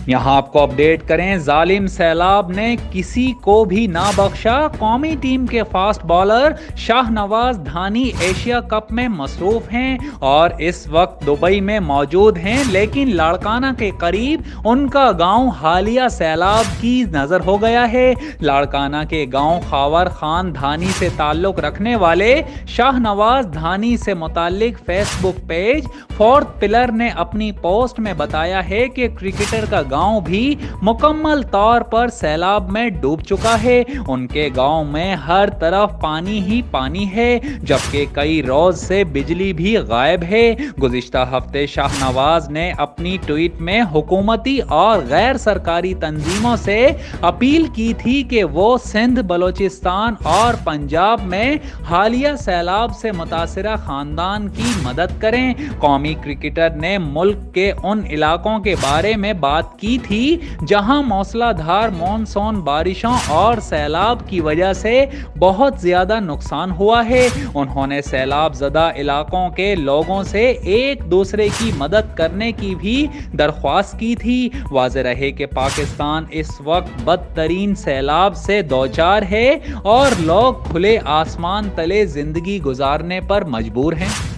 یہاں آپ کو اپڈیٹ کریں، ظالم سیلاب نے کسی کو بھی نہ بخشا، قومی ٹیم کے fast bowler Shah Nawaz Dhani Asia cup میں مصروف ہیں اور اس وقت دبئی میں موجود ہیں، لیکن لاڑکانہ کے قریب ان کا گاؤں حالیہ سیلاب کی نظر ہو گیا ہے۔ لاڑکانہ کے گاؤں خاور خان دھانی سے تعلق رکھنے والے شاہ نواز دھانی سے متعلق فیس بک پیج فورتھ پلر نے اپنی پوسٹ میں بتایا ہے کہ کرکٹر کا گاؤں بھی مکمل طور پر سیلاب میں ڈوب چکا ہے۔ ان کے گاؤں میں ہر طرف پانی ہی پانی ہے، جبکہ کئی روز سے بجلی بھی غائب ہے۔ گزشتہ ہفتے شاہ نواز نے اپنی ٹویٹ میں حکومتی اور غیر سرکاری تنظیموں سے اپیل کی تھی کہ وہ سندھ، بلوچستان اور پنجاب میں حالیہ سیلاب سے متاثرہ خاندان کی مدد کریں۔ قومی کرکٹر نے ملک کے ان علاقوں کے بارے میں بات کی تھی جہاں موسلا دھار مونسون بارشوں اور سیلاب کی وجہ سے بہت زیادہ نقصان ہوا ہے۔ انہوں نے سیلاب زدہ علاقوں کے لوگوں سے ایک دوسرے کی مدد کرنے کی بھی درخواست کی تھی۔ واضح رہے کہ پاکستان اس وقت بدترین سیلاب سے دوچار ہے اور لوگ کھلے آسمان تلے زندگی گزارنے پر مجبور ہیں۔